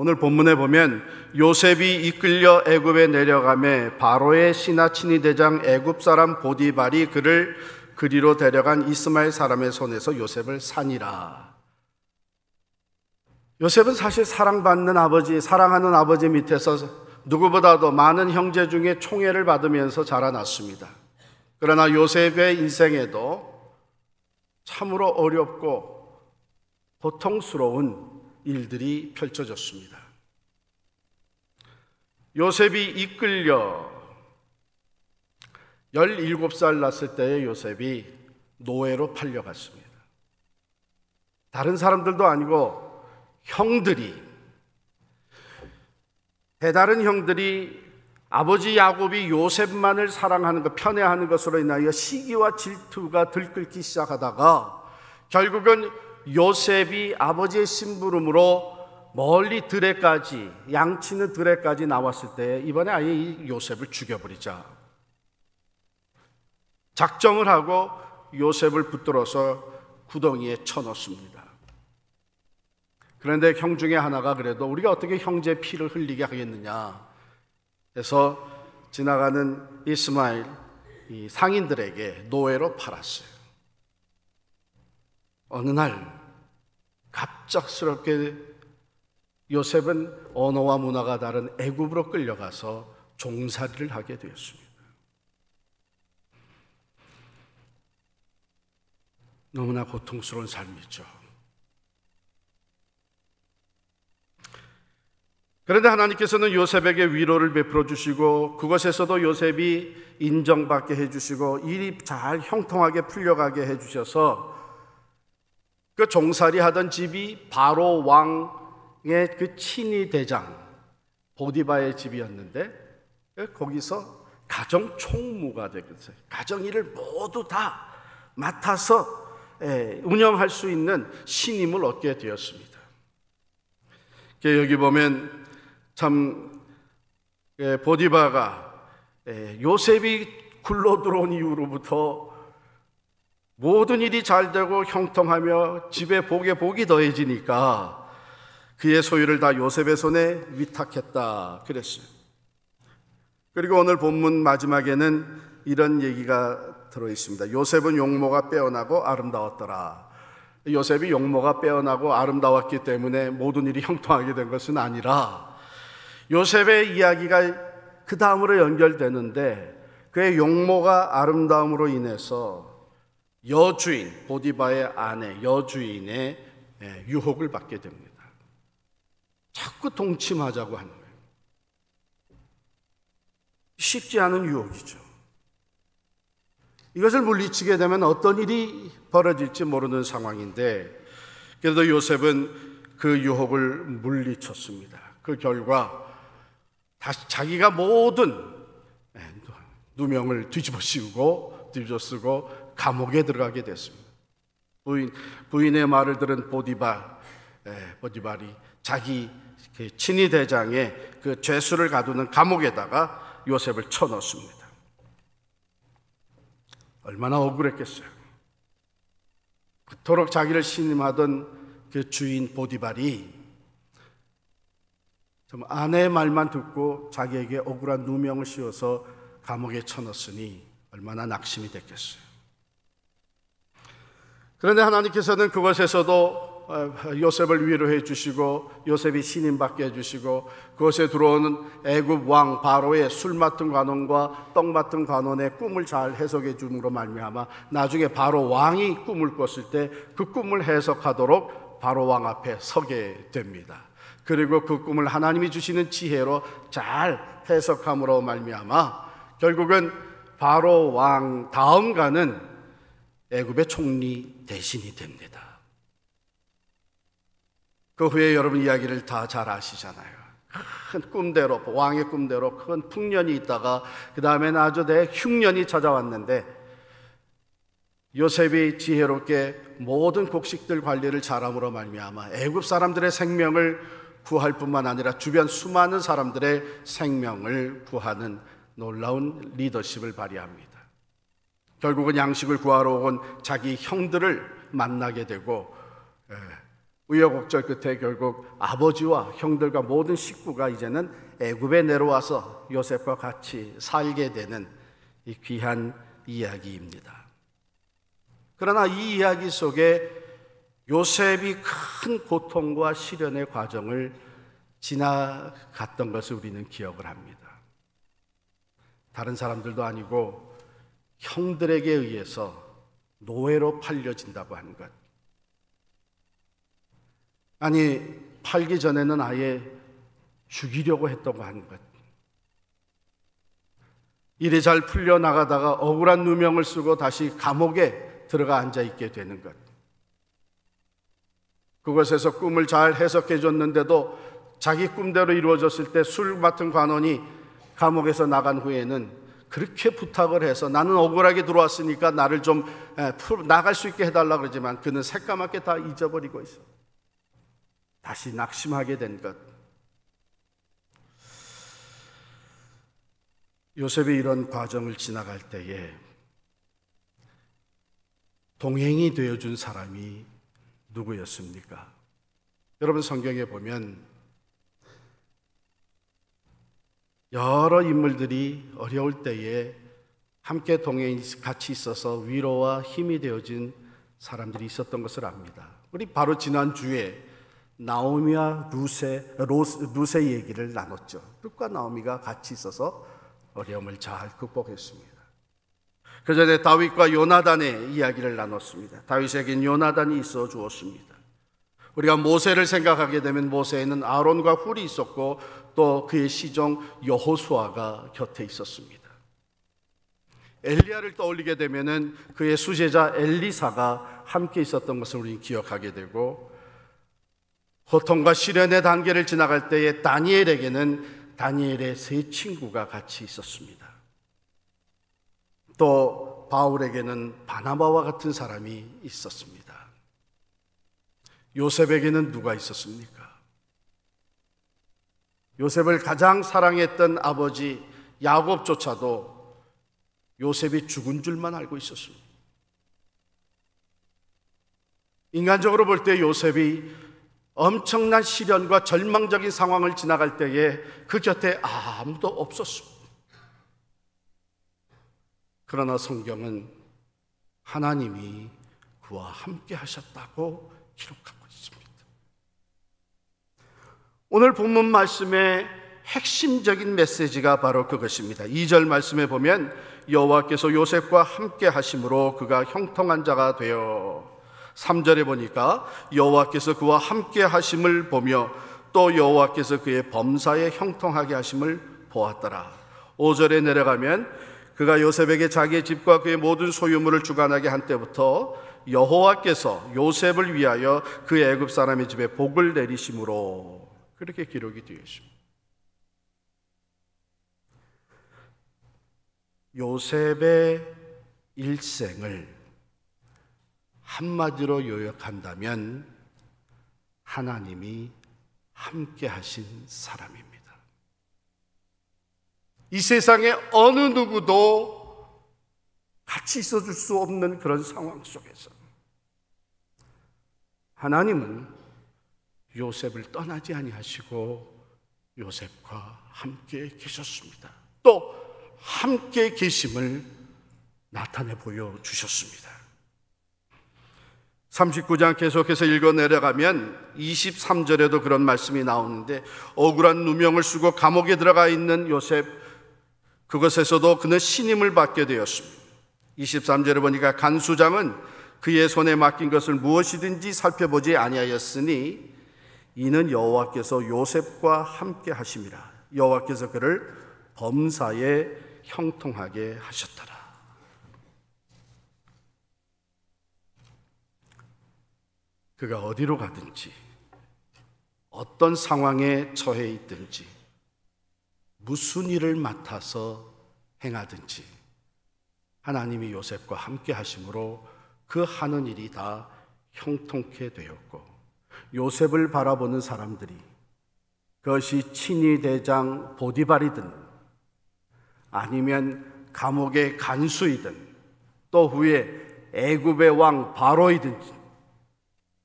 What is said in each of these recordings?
오늘 본문에 보면 요셉이 이끌려 애굽에 내려가매 바로의 신하친위 대장 애굽 사람 보디발이 그를 그리로 데려간 이스마엘 사람의 손에서 요셉을 산이라. 요셉은 사실 사랑받는 아버지, 사랑하는 아버지 밑에서 누구보다도 많은 형제 중에 총애를 받으면서 자라났습니다. 그러나 요셉의 인생에도 참으로 어렵고 고통스러운 일들이 펼쳐졌습니다. 요셉이 이끌려 17살 났을 때의 요셉이 노예로 팔려갔습니다. 다른 사람들도 아니고 배다른 형들이 아버지 야곱이 요셉만을 사랑하는 것, 편애하는 것으로 인하여 시기와 질투가 들끓기 시작하다가 결국은 요셉이 아버지의 심부름으로 멀리 들에까지, 양치는 들에까지 나왔을 때 이번에 아예 이 요셉을 죽여버리자 작정을 하고 요셉을 붙들어서 구덩이에 쳐넣습니다. 그런데 형 중에 하나가 그래도 우리가 어떻게 형제 피를 흘리게 하겠느냐 해서 지나가는 이스마엘 이 상인들에게 노예로 팔았어요. 어느 날 갑작스럽게 요셉은 언어와 문화가 다른 애굽으로 끌려가서 종살이를 하게 되었습니다. 너무나 고통스러운 삶이죠. 그런데 하나님께서는 요셉에게 위로를 베풀어 주시고 그것에서도 요셉이 인정받게 해주시고 일이 잘 형통하게 풀려가게 해주셔서 그 종살이 하던 집이 바로 왕의 그 친위 대장 보디바의 집이었는데 거기서 가정 총무가 되겠어요. 가정 일을 모두 다 맡아서 운영할 수 있는 신임을 얻게 되었습니다. 여기 보면 참 보디바가 요셉이 굴러 들어온 이후로부터 모든 일이 잘 되고 형통하며 집에 복에 복이 더해지니까 그의 소유를 다 요셉의 손에 위탁했다 그랬어요. 그리고 오늘 본문 마지막에는 이런 얘기가 들어있습니다. 요셉은 용모가 빼어나고 아름다웠더라. 요셉이 용모가 빼어나고 아름다웠기 때문에 모든 일이 형통하게 된 것은 아니라 요셉의 이야기가 그 다음으로 연결되는데 그의 용모가 아름다움으로 인해서 여주인, 보디바의 아내, 여주인의 유혹을 받게 됩니다. 자꾸 동침하자고 하는 거예요. 쉽지 않은 유혹이죠. 이것을 물리치게 되면 어떤 일이 벌어질지 모르는 상황인데 그래도 요셉은 그 유혹을 물리쳤습니다. 그 결과 다시 자기가 모든 누명을 뒤집어 쓰고 감옥에 들어가게 됐습니다. 부인의 말을 들은 보디발이 자기 친위 대장의 그 죄수를 가두는 감옥에다가 요셉을 쳐넣습니다. 얼마나 억울했겠어요. 그토록 자기를 신임하던 그 주인 보디발이 아내의 말만 듣고 자기에게 억울한 누명을 씌워서 감옥에 쳐넣었으니 얼마나 낙심이 됐겠어요. 그런데 하나님께서는 그것에서도 요셉을 위로해 주시고 요셉이 신임받게 해주시고 그것에 들어오는 애굽 왕 바로의 술 맡은 관원과 떡 맡은 관원의 꿈을 잘 해석해 줌으로 말미암아 나중에 바로 왕이 꿈을 꿨을 때 그 꿈을 해석하도록 바로 왕 앞에 서게 됩니다. 그리고 그 꿈을 하나님이 주시는 지혜로 잘 해석함으로 말미암아 결국은 바로 왕 다음가는 애굽의 총리 대신이 됩니다. 그 후에 여러분 이야기를 다 잘 아시잖아요. 큰 꿈대로, 왕의 꿈대로 큰 풍년이 있다가 그 다음에는 아주 대흉년이 찾아왔는데 요셉이 지혜롭게 모든 곡식들 관리를 잘함으로 말미암아 애굽 사람들의 생명을 구할 뿐만 아니라 주변 수많은 사람들의 생명을 구하는 놀라운 리더십을 발휘합니다. 결국은 양식을 구하러 온 자기 형들을 만나게 되고 우여곡절 끝에 결국 아버지와 형들과 모든 식구가 이제는 애굽에 내려와서 요셉과 같이 살게 되는 이 귀한 이야기입니다. 그러나 이 이야기 속에 요셉이 큰 고통과 시련의 과정을 지나갔던 것을 우리는 기억을 합니다. 다른 사람들도 아니고 형들에게 의해서 노예로 팔려진다고 하는 것. 아니, 팔기 전에는 아예 죽이려고 했다고 하는 것. 일이 잘 풀려나가다가 억울한 누명을 쓰고 다시 감옥에 들어가 앉아있게 되는 것. 그곳에서 꿈을 잘 해석해 줬는데도 자기 꿈대로 이루어졌을 때 술 맡은 관원이 감옥에서 나간 후에는 그렇게 부탁을 해서 나는 억울하게 들어왔으니까 나를 좀 나갈 수 있게 해달라고 그러지만 그는 새까맣게 다 잊어버리고 있어. 다시 낙심하게 된 것. 요셉이 이런 과정을 지나갈 때에 동행이 되어준 사람이 누구였습니까? 여러분, 성경에 보면 여러 인물들이 어려울 때에 함께 동행이 같이 있어서 위로와 힘이 되어진 사람들이 있었던 것을 압니다. 우리 바로 지난주에 나오미와 루세 얘기를 나눴죠. 룻과 나오미가 같이 있어서 어려움을 잘 극복했습니다. 그 전에 다윗과 요나단의 이야기를 나눴습니다. 다윗에겐 요나단이 있어 주었습니다. 우리가 모세를 생각하게 되면 모세에는 아론과 훌이 있었고 또 그의 시종 여호수아가 곁에 있었습니다. 엘리야를 떠올리게 되면은 그의 수제자 엘리사가 함께 있었던 것을 우리는 기억하게 되고, 고통과 시련의 단계를 지나갈 때에 다니엘에게는 다니엘의 세 친구가 같이 있었습니다. 또 바울에게는 바나바와 같은 사람이 있었습니다. 요셉에게는 누가 있었습니까? 요셉을 가장 사랑했던 아버지 야곱조차도 요셉이 죽은 줄만 알고 있었습니다. 인간적으로 볼 때 요셉이 엄청난 시련과 절망적인 상황을 지나갈 때에 그 곁에 아무도 없었습니다. 그러나 성경은 하나님이 그와 함께 하셨다고 기록하고 있습니다. 오늘 본문 말씀의 핵심적인 메시지가 바로 그것입니다. 2절 말씀에 보면 여호와께서 요셉과 함께 하심으로 그가 형통한 자가 되어, 3절에 보니까 여호와께서 그와 함께 하심을 보며 또 여호와께서 그의 범사에 형통하게 하심을 보았더라. 5절에 내려가면 그가 요셉에게 자기의 집과 그의 모든 소유물을 주관하게 한 때부터 여호와께서 요셉을 위하여 그 애굽 사람의 집에 복을 내리심으로, 그렇게 기록이 되어 있습니다. 요셉의 일생을 한마디로 요약한다면 하나님이 함께 하신 사람입니다. 이 세상에 어느 누구도 같이 있어줄 수 없는 그런 상황 속에서 하나님은 요셉을 떠나지 아니하시고 요셉과 함께 계셨습니다. 또 함께 계심을 나타내 보여주셨습니다. 39장 계속해서 읽어 내려가면 23절에도 그런 말씀이 나오는데, 억울한 누명을 쓰고 감옥에 들어가 있는 요셉, 그것에서도 그는 신임을 받게 되었습니다. 23절에 보니까 간수장은 그의 손에 맡긴 것을 무엇이든지 살펴보지 아니하였으니 이는 여호와께서 요셉과 함께 하심이라. 여호와께서 그를 범사에 형통하게 하셨더라. 그가 어디로 가든지 어떤 상황에 처해 있든지 무슨 일을 맡아서 행하든지 하나님이 요셉과 함께 하심으로 그 하는 일이 다 형통케 되었고, 요셉을 바라보는 사람들이 그것이 친위 대장 보디발이든 아니면 감옥의 간수이든 또 후에 애굽의 왕 바로이든지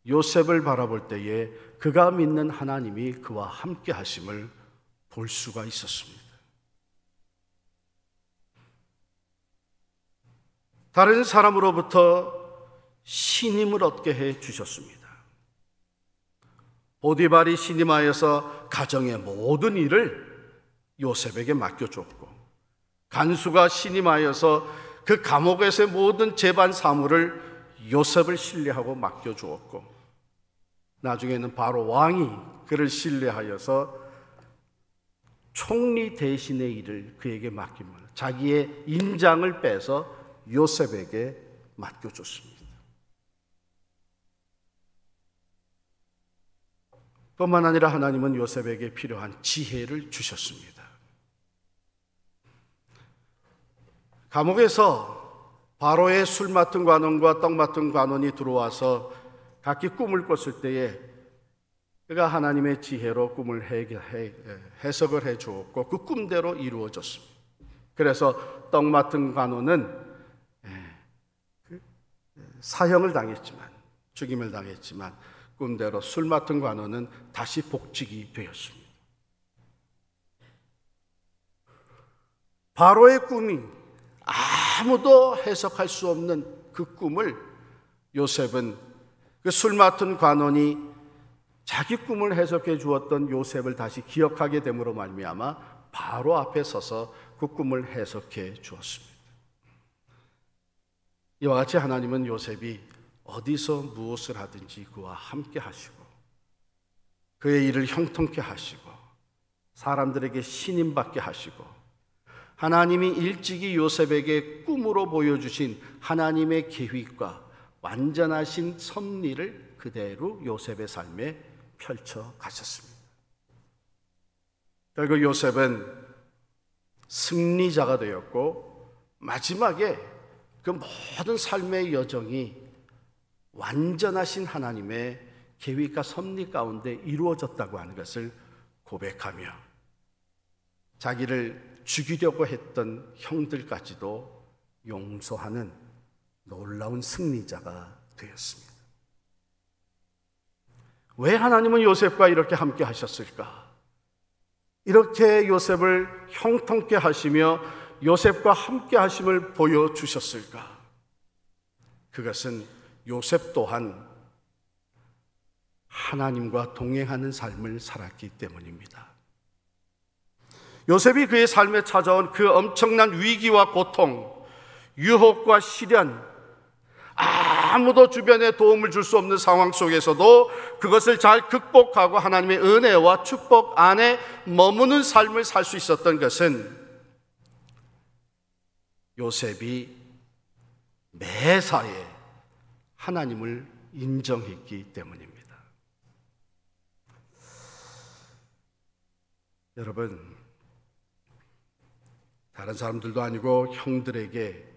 요셉을 바라볼 때에 그가 믿는 하나님이 그와 함께 하심을 볼 수가 있었습니다. 다른 사람으로부터 신임을 얻게 해 주셨습니다. 보디발이 신임하여서 가정의 모든 일을 요셉에게 맡겨줬고, 간수가 신임하여서 그 감옥에서의 모든 재반 사물을 요셉을 신뢰하고 맡겨주었고, 나중에는 바로 왕이 그를 신뢰하여서 총리 대신의 일을 그에게 맡기면 자기의 인장을 빼서 요셉에게 맡겨줬습니다. 뿐만 아니라 하나님은 요셉에게 필요한 지혜를 주셨습니다. 감옥에서 바로의 술 맡은 관원과 떡 맡은 관원이 들어와서 각기 꿈을 꿨을 때에 그가 하나님의 지혜로 꿈을 해석을 해 주었고 그 꿈대로 이루어졌습니다. 그래서 떡 맡은 관원은 사형을 당했지만, 죽임을 당했지만, 꿈대로 술 맡은 관원은 다시 복직이 되었습니다. 바로의 꿈이 아무도 해석할 수 없는 그 꿈을 요셉은, 그 술 맡은 관원이 자기 꿈을 해석해 주었던 요셉을 다시 기억하게 됨으로 말미암아 바로 앞에 서서 그 꿈을 해석해 주었습니다. 이와 같이 하나님은 요셉이 어디서 무엇을 하든지 그와 함께 하시고 그의 일을 형통케 하시고 사람들에게 신임받게 하시고, 하나님이 일찍이 요셉에게 꿈으로 보여주신 하나님의 계획과 완전하신 섭리를 그대로 요셉의 삶에 펼쳐 가셨습니다. 결국 요셉은 승리자가 되었고 마지막에 그 모든 삶의 여정이 완전하신 하나님의 계획과 섭리 가운데 이루어졌다고 하는 것을 고백하며 자기를 죽이려고 했던 형들까지도 용서하는 놀라운 승리자가 되었습니다. 왜 하나님은 요셉과 이렇게 함께 하셨을까? 이렇게 요셉을 형통케 하시며 요셉과 함께 하심을 보여주셨을까? 그것은 요셉 또한 하나님과 동행하는 삶을 살았기 때문입니다. 요셉이 그의 삶에 찾아온 그 엄청난 위기와 고통, 유혹과 시련, 아무도 주변에 도움을 줄 수 없는 상황 속에서도 그것을 잘 극복하고 하나님의 은혜와 축복 안에 머무는 삶을 살 수 있었던 것은 요셉이 매사에 하나님을 인정했기 때문입니다. 여러분, 다른 사람들도 아니고 형들에게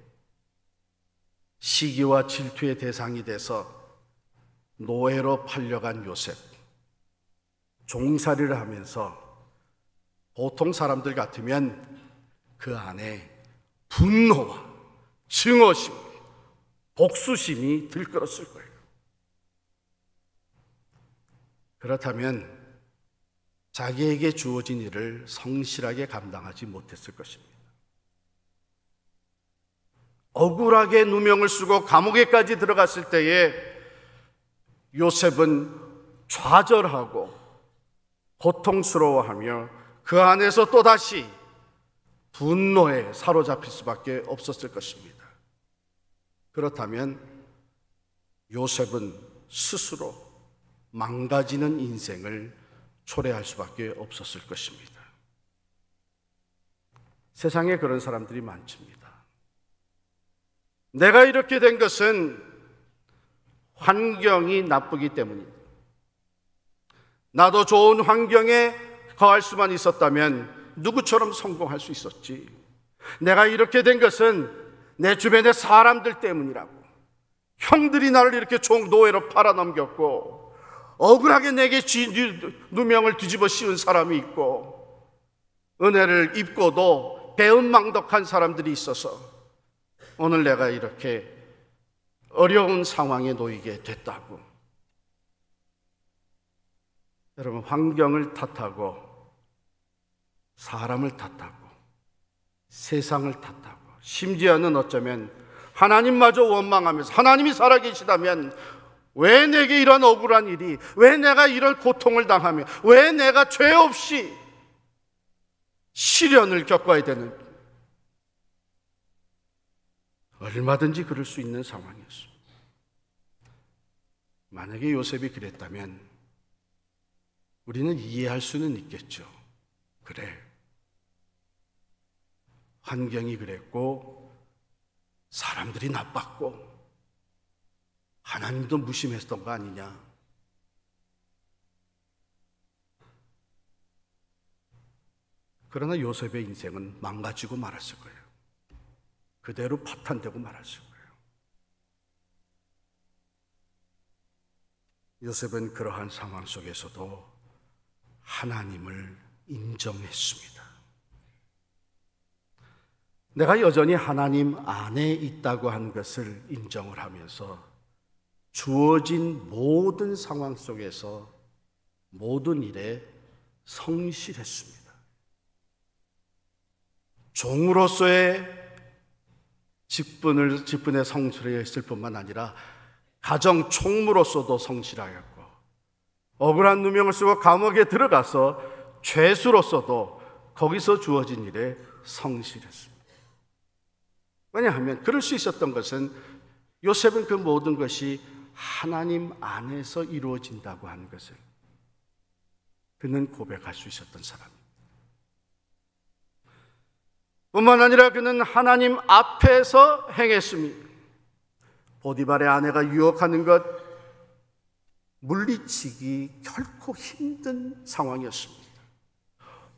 시기와 질투의 대상이 돼서 노예로 팔려간 요셉, 종살이를 하면서 보통 사람들 같으면 그 안에 분노와 증오심, 복수심이 들끓었을 거예요. 그렇다면 자기에게 주어진 일을 성실하게 감당하지 못했을 것입니다. 억울하게 누명을 쓰고 감옥에까지 들어갔을 때에 요셉은 좌절하고 고통스러워하며 그 안에서 또다시 분노에 사로잡힐 수밖에 없었을 것입니다. 그렇다면 요셉은 스스로 망가지는 인생을 초래할 수밖에 없었을 것입니다. 세상에 그런 사람들이 많습니다. 내가 이렇게 된 것은 환경이 나쁘기 때문이다. 나도 좋은 환경에 거할 수만 있었다면 누구처럼 성공할 수 있었지. 내가 이렇게 된 것은 내 주변의 사람들 때문이라고. 형들이 나를 이렇게 종노예로 팔아넘겼고 억울하게 내게 누명을 뒤집어 씌운 사람이 있고 은혜를 입고도 배은망덕한 사람들이 있어서 오늘 내가 이렇게 어려운 상황에 놓이게 됐다고 여러분, 환경을 탓하고 사람을 탓하고 세상을 탓하고 심지어는 어쩌면 하나님마저 원망하면서 하나님이 살아계시다면 왜 내게 이런 억울한 일이, 왜 내가 이런 고통을 당하며, 왜 내가 죄 없이 시련을 겪어야 되는, 얼마든지 그럴 수 있는 상황이었습니다. 만약에 요셉이 그랬다면 우리는 이해할 수는 있겠죠. 그래, 환경이 그랬고 사람들이 나빴고 하나님도 무심했던 거 아니냐. 그러나 요셉의 인생은 망가지고 말았을 거예요. 그대로 파탄되고 말았을 거예요. 요셉은 그러한 상황 속에서도 하나님을 인정했습니다. 내가 여전히 하나님 안에 있다고 한 것을 인정을 하면서 주어진 모든 상황 속에서 모든 일에 성실했습니다. 종으로서의 직분에 성실했을 뿐만 아니라 가정 총무로서도 성실하였고, 억울한 누명을 쓰고 감옥에 들어가서 죄수로서도 거기서 주어진 일에 성실했습니다. 왜냐하면 그럴 수 있었던 것은 요셉은 그 모든 것이 하나님 안에서 이루어진다고 하는 것을 그는 고백할 수 있었던 사람입니다. 뿐만 아니라 그는 하나님 앞에서 행했습니다. 보디발의 아내가 유혹하는 것 물리치기 결코 힘든 상황이었습니다.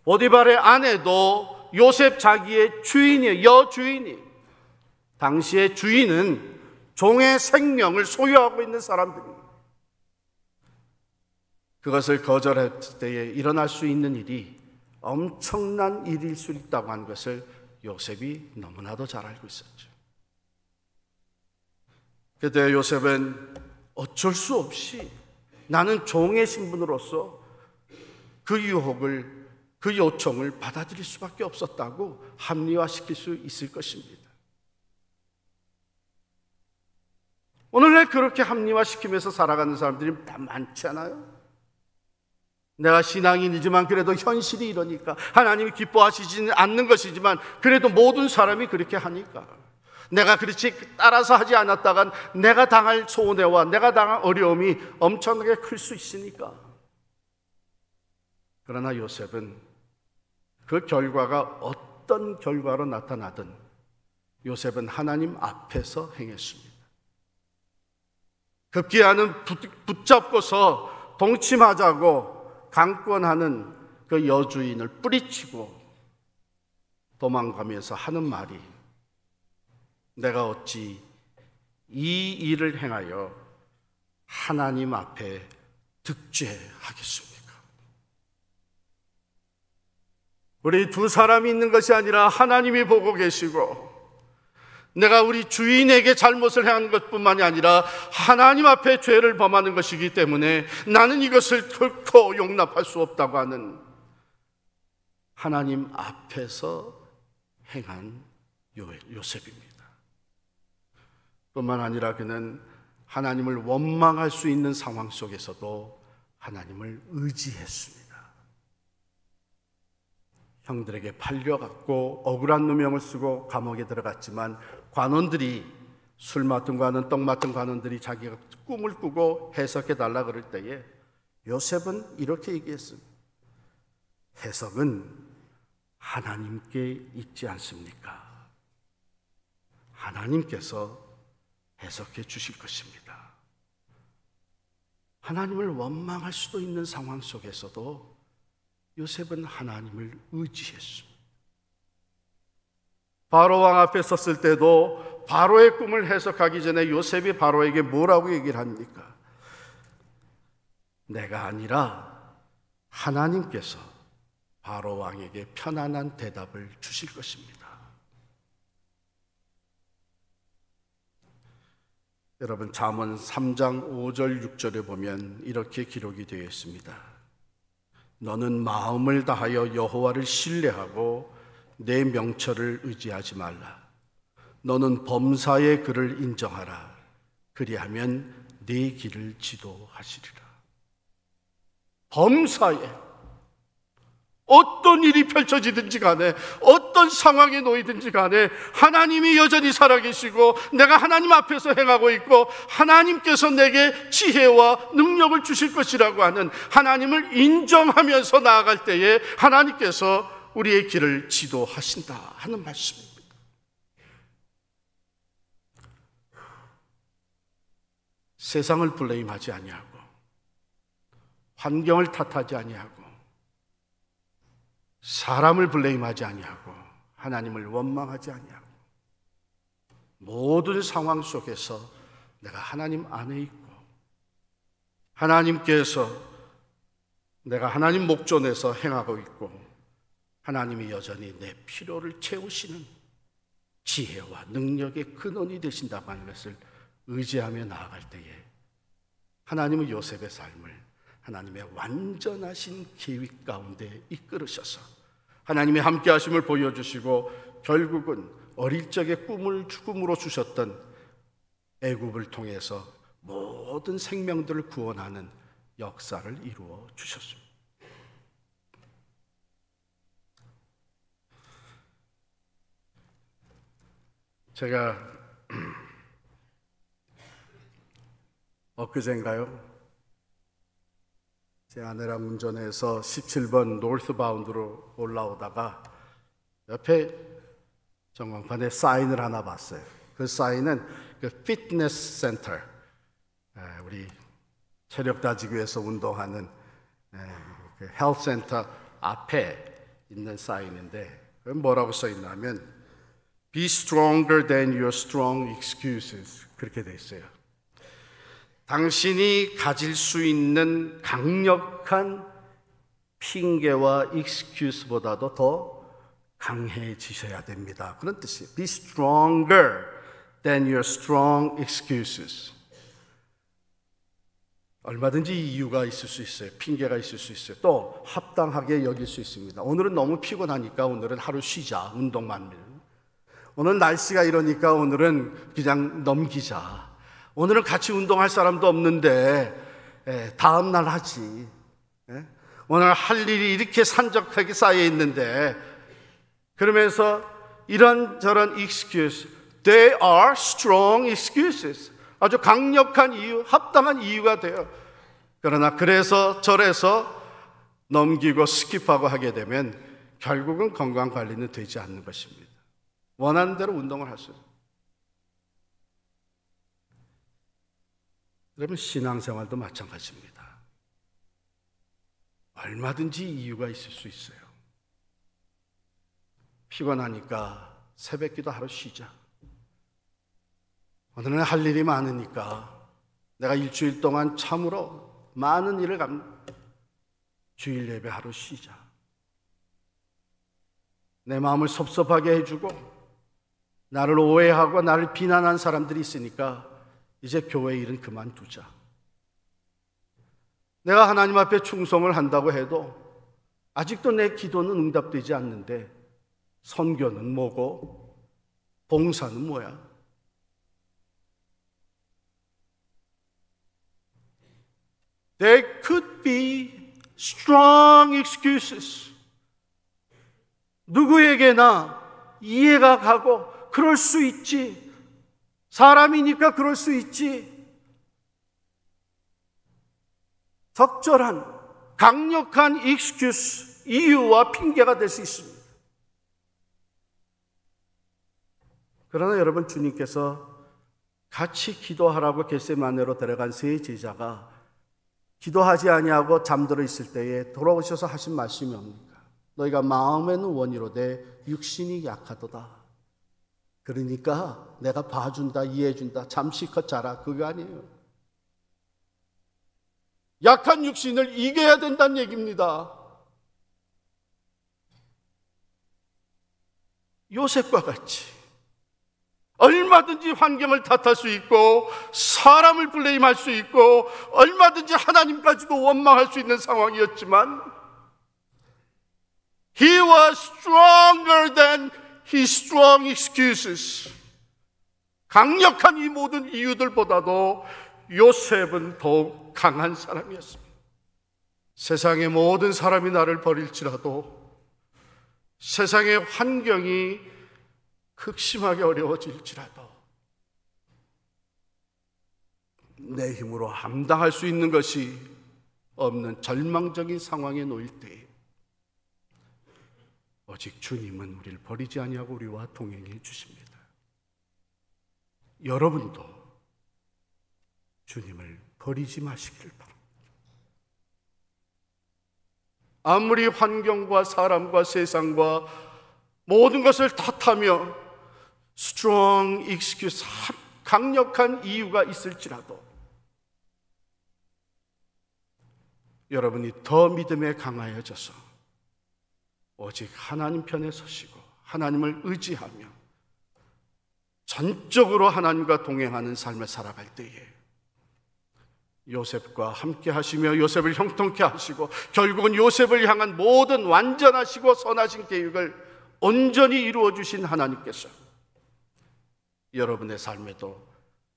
보디발의 아내도 요셉 자기의 주인이에요. 여주인이. 당시의 주인은 종의 생명을 소유하고 있는 사람들입니다. 그것을 거절했을 때에 일어날 수 있는 일이 엄청난 일일 수 있다고 하는 것을 요셉이 너무나도 잘 알고 있었죠. 그때 요셉은 어쩔 수 없이 나는 종의 신분으로서 그 유혹을, 그 요청을 받아들일 수밖에 없었다고 합리화시킬 수 있을 것입니다. 오늘날 그렇게 합리화시키면서 살아가는 사람들이 다 많지 않아요? 내가 신앙인이지만 그래도 현실이 이러니까, 하나님이 기뻐하시지 않는 것이지만 그래도 모든 사람이 그렇게 하니까, 내가 그렇지 따라서 하지 않았다간 내가 당할 손해와 내가 당할 어려움이 엄청나게 클 수 있으니까. 그러나 요셉은 그 결과가 어떤 결과로 나타나든 요셉은 하나님 앞에서 행했습니다. 급기야는 붙잡고서 동침하자고 강권하는 그 여주인을 뿌리치고 도망가면서 하는 말이, 내가 어찌 이 일을 행하여 하나님 앞에 득죄하겠습니까? 우리 두 사람이 있는 것이 아니라 하나님이 보고 계시고, 내가 우리 주인에게 잘못을 행하는 것뿐만이 아니라 하나님 앞에 죄를 범하는 것이기 때문에 나는 이것을 결코 용납할 수 없다고 하는 하나님 앞에서 행한 요셉입니다. 뿐만 아니라 그는 하나님을 원망할 수 있는 상황 속에서도 하나님을 의지했습니다. 형들에게 팔려갔고 억울한 누명을 쓰고 감옥에 들어갔지만 관원들이, 술 맡은 관원, 떡 맡은 관원들이 자기가 꿈을 꾸고 해석해달라 그럴 때에 요셉은 이렇게 얘기했습니다. 해석은 하나님께 있지 않습니까? 하나님께서 해석해 주실 것입니다. 하나님을 원망할 수도 있는 상황 속에서도 요셉은 하나님을 의지했습니다. 바로 왕 앞에 섰을 때도 바로의 꿈을 해석하기 전에 요셉이 바로에게 뭐라고 얘기를 합니까? 내가 아니라 하나님께서 바로 왕에게 편안한 대답을 주실 것입니다. 여러분, 잠언 3장 5절 6절에 보면 이렇게 기록이 되어 있습니다. 너는 마음을 다하여 여호와를 신뢰하고 내 명철을 의지하지 말라. 너는 범사의 그를 인정하라. 그리하면 네 길을 지도하시리라. 범사에 어떤 일이 펼쳐지든지 간에, 어떤 상황에 놓이든지 간에 하나님이 여전히 살아계시고 내가 하나님 앞에서 행하고 있고 하나님께서 내게 지혜와 능력을 주실 것이라고 하는 하나님을 인정하면서 나아갈 때에 하나님께서 우리의 길을 지도하신다 하는 말씀입니다. 세상을 블레임하지 아니하고, 환경을 탓하지 아니하고, 사람을 블레임하지 아니하고, 하나님을 원망하지 아니하고, 모든 상황 속에서 내가 하나님 안에 있고 하나님께서 내가 하나님 목전에서 행하고 있고 하나님이 여전히 내 필요를 채우시는 지혜와 능력의 근원이 되신다고 하는 것을 의지하며 나아갈 때에 하나님은 요셉의 삶을 하나님의 완전하신 계획 가운데 이끌으셔서 하나님의 함께 하심을 보여주시고 결국은 어릴 적에 꿈을 죽음으로 주셨던 애굽을 통해서 모든 생명들을 구원하는 역사를 이루어 주셨습니다. 제가 엊그제인가요? 제 아내랑 운전해서 17번 노스바운드로 올라오다가 옆에 전광판에 사인을 하나 봤어요. 그 사인은 그 피트니스 센터, 우리 체력 다지기 위해서 운동하는 그 헬스 센터 앞에 있는 사인인데 뭐라고 써 있냐면 Be stronger than your strong excuses, 그렇게 돼 있어요. 당신이 가질 수 있는 강력한 핑계와 excuse보다도 더 강해지셔야 됩니다. 그런 뜻이에요. Be stronger than your strong excuses. 얼마든지 이유가 있을 수 있어요. 핑계가 있을 수 있어요. 또 합당하게 여길 수 있습니다. 오늘은 너무 피곤하니까 오늘은 하루 쉬자. 운동만. 오늘 날씨가 이러니까 오늘은 그냥 넘기자. 오늘은 같이 운동할 사람도 없는데 다음 날 하지. 오늘 할 일이 이렇게 산적하게 쌓여 있는데, 그러면서 이런저런 excuse, they are strong excuses. 아주 강력한 이유, 합당한 이유가 돼요. 그러나 그래서 저래서 넘기고 스킵하고 하게 되면 결국은 건강관리는 되지 않는 것입니다. 원하는 대로 운동을 할 수 있어요. 여러분, 신앙생활도 마찬가지입니다. 얼마든지 이유가 있을 수 있어요. 피곤하니까 새벽기도 하루 쉬자. 오늘은 할 일이 많으니까 내가 일주일 동안 참으로 많은 일을 주일 예배 하루 쉬자. 내 마음을 섭섭하게 해주고 나를 오해하고 나를 비난한 사람들이 있으니까 이제 교회 일은 그만두자. 내가 하나님 앞에 충성을 한다고 해도 아직도 내 기도는 응답되지 않는데 선교는 뭐고 봉사는 뭐야? There could be strong excuses. 누구에게나 이해가 가고 그럴 수 있지. 사람이니까 그럴 수 있지. 적절한 강력한 excuse, 이유와 핑계가 될 수 있습니다. 그러나 여러분, 주님께서 같이 기도하라고 겟세마네로 데려간 세 제자가 기도하지 아니하고 잠들어 있을 때에 돌아오셔서 하신 말씀이 뭡니까? 너희가 마음에는 원이로되 육신이 약하도다. 그러니까 내가 봐준다, 이해해준다, 잠시껏 자라, 그거 아니에요. 약한 육신을 이겨야 된다는 얘기입니다. 요셉과 같이 얼마든지 환경을 탓할 수 있고 사람을 블레임할 수 있고 얼마든지 하나님까지도 원망할 수 있는 상황이었지만 He was stronger than his strong excuses. 강력한 이 모든 이유들보다도 요셉은 더욱 강한 사람이었습니다. 세상의 모든 사람이 나를 버릴지라도, 세상의 환경이 극심하게 어려워질지라도 내 힘으로 감당할 수 있는 것이 없는 절망적인 상황에 놓일 때 오직 주님은 우리를 버리지 아니하고 우리와 동행해 주십니다. 여러분도 주님을 버리지 마시기를 바랍니다. 아무리 환경과 사람과 세상과 모든 것을 탓하며 strong excuse, 강력한 이유가 있을지라도 여러분이 더 믿음에 강하여져서 오직 하나님 편에 서시고 하나님을 의지하며 전적으로 하나님과 동행하는 삶을 살아갈 때에 요셉과 함께 하시며 요셉을 형통케 하시고 결국은 요셉을 향한 모든 완전하시고 선하신 계획을 온전히 이루어 주신 하나님께서 여러분의 삶에도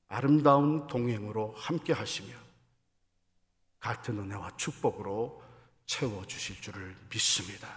아름다운 동행으로 함께 하시며 같은 은혜와 축복으로 채워주실 줄을 믿습니다.